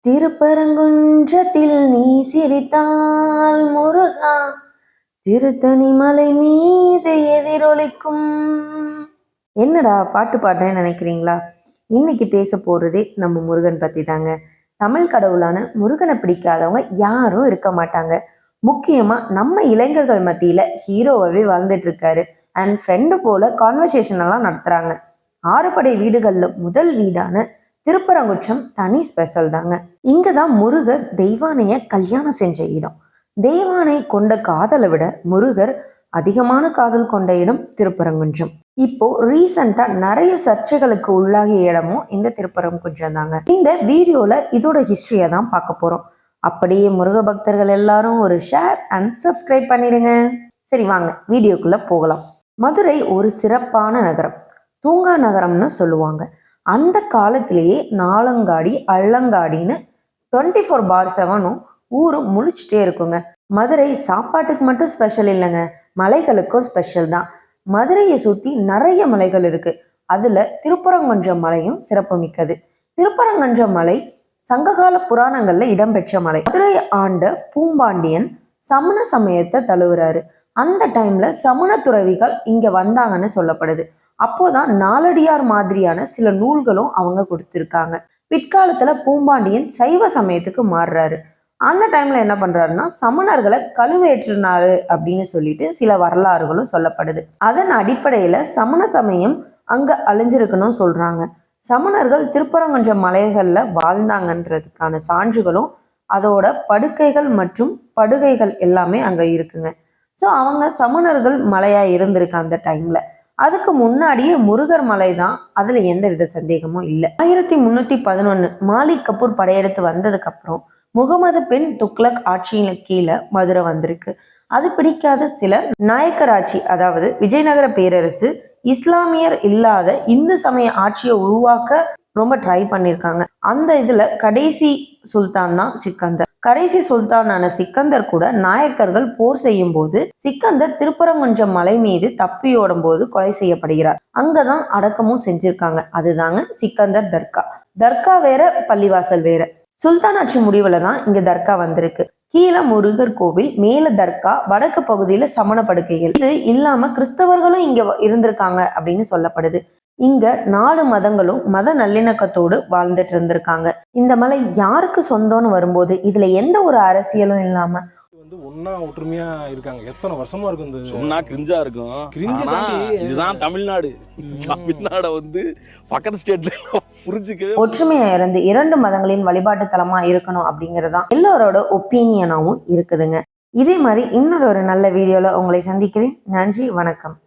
திருப்பரங்குன்றத்தில் நீ சிரித்தால் முருகா திருத்தணி மலை மீது எதிரொலிக்கும். என்னடா பாட்டு பாடுறேன்னு நினைக்கிறீங்களா? இன்னைக்கு பேச போறதே நம்ம முருகன் பத்தி தாங்க. தமிழ் கடவுளான முருகனை பிடிக்காதவங்க யாரும் இருக்க மாட்டாங்க. முக்கியமா நம்ம இளைஞர்கள் மத்தியில ஹீரோவாவே வாழ்ந்துட்டு இருக்காரு. அண்ட் ஃப்ரெண்டு போல கான்வர்சேஷன் எல்லாம் நடத்துறாங்க. ஆறுபடை வீடுகள்ல முதல் வீடான திருப்பரங்குன்றம் தனி ஸ்பெஷல் தாங்க. இங்கதான் முருகர் தெய்வானைய கல்யாணம் செஞ்ச இடம். தெய்வானை கொண்ட காதலை விட முருகர் அதிகமான காதல் கொண்ட இடம் திருப்பரங்குன்றம். இப்போ ரீசெண்டா நிறைய சர்ச்சைகளுக்கு உள்ளாகிய இடமும் இந்த திருப்பரங்குன்றம் தாங்க. இந்த வீடியோல இதோட ஹிஸ்டரியை தான் பார்க்க போறோம். அப்படியே முருக பக்தர்கள் எல்லாரும் ஒரு ஷேர் அண்ட் சப்ஸ்கிரைப் பண்ணிடுங்க. சரி வாங்க வீடியோக்குள்ள போகலாம். மதுரை ஒரு சிறப்பான நகரம், தூங்கா நகரம்னு சொல்லுவாங்க. அந்த காலத்திலேயே நாலங்காடி அள்ளங்காடின்னு 24/7 ஊரும் முழிச்சுட்டே இருக்குங்க. மதுரை சாப்பாட்டுக்கு மட்டும் ஸ்பெஷல் இல்லைங்க, மலைகளுக்கும் ஸ்பெஷல் தான். மதுரையை சுற்றி நிறைய மலைகள் இருக்கு. அதுல திருப்பரங்குன்றம் மலையும் சிறப்பு மிக்கது. திருப்பரங்குன்றம் மலை சங்ககால புராணங்கள்ல இடம்பெற்ற மலை. மதுரை ஆண்ட பூம்பாண்டியன் சமண சமயத்தை தழுவுறாரு. அந்த டைம்ல சமண துறவிகள் இங்க வந்தாங்கன்னு சொல்லப்படுது. அப்போதான் நாலடியார் மாதிரியான சில நூல்களும் அவங்க கொடுத்திருக்காங்க. பிற்காலத்துல பூம்பாண்டியன் சைவ சமயத்துக்கு மாறுறாரு. அந்த டைம்ல என்ன பண்றாருன்னா சமணர்களை கழுவேற்றினாரு அப்படின்னு சொல்லிட்டு சில வரலாறுகளும் சொல்லப்படுது. அதன் அடிப்படையில சமண சமயம் அங்க அழிஞ்சிருக்குன்னு சொல்றாங்க. சமணர்கள் திருப்பரங்குன்றம் மலைகள்ல வாழ்ந்தாங்கன்றதுக்கான சான்றுகளும் அதோட படுக்கைகள் மற்றும் படுகைகள் எல்லாமே அங்க இருக்குங்க. ஸோ அவங்க சமணர்கள் மலையா இருந்திருக்கு அந்த டைம்ல. அதுக்கு முன்னாடியே முருகர் மலை தான், அதுல எந்த வித சந்தேகமும் இல்லை. 1311 மாலிக் கபூர் படையெடுத்து வந்ததுக்கு அப்புறம் முகமது பின் துக்ளக் ஆட்சியில கீழே மதுரை வந்திருக்கு. அது பிடிக்காத சிலர் நாயக்கர் ஆட்சி, அதாவது விஜயநகர பேரரசு இஸ்லாமியர் இல்லாத இந்து சமய ஆட்சியை உருவாக்க ரொம்ப ட்ரை பண்ணியிருக்காங்க. அந்த இதுல கடைசி சுல்தான் தான் சிக்கந்தர். கடைசி சுல்தானான சிக்கந்தர் கூட நாயக்கர்கள் போர் செய்யும் போது சிக்கந்தர் திருப்பரங்குன்றம் மலை மீது தப்பியோடும் போது கொலை செய்யப்படுகிறார். அங்கதான் அடக்கமும் செஞ்சிருக்காங்க. அதுதாங்க சிக்கந்தர் தர்கா. தர்கா வேற, பள்ளிவாசல் வேற. சுல்தான் ஆட்சி முடிவுல தான் இங்க தர்கா வந்திருக்கு. கீழே முருகர் கோவில், மேல தர்கா, வடக்கு பகுதியில சமண படுக்கைகள். இது இல்லாம கிறிஸ்தவர்களும் இங்க இருந்திருக்காங்க அப்படின்னு சொல்லப்படுது. இங்க 4 மதங்களும் மத நல்லிணக்கத்தோடு வாழ்ந்துட்டு இருந்திருக்காங்க. இந்த மலை யாருக்கு சொந்தம்னு வரும்போது இதுல எந்த ஒரு அரசியலும் இல்லாம ஒன்னா ஒற்றுமையா இருக்காங்க. எத்தனை வருஷமா இருக்கு. சொன்னா கிரிஞ்சா இருக்கும். இதுதான் தமிழ்நாடு. தமிழ்நாடு பக்கத்து ஸ்டேட்ல புரிஞ்சுக்கவே ஒற்றுமையா இருந்து 2 மதங்களின் வழிபாட்டு தலமா இருக்கணும் அப்படிங்கறதுதான் எல்லாரோட ஒப்பீனியனாவும் இருக்குதுங்க. இதே மாதிரி இன்னொரு நல்ல வீடியோல உங்களை சந்திக்கிறேன். நன்றி, வணக்கம்.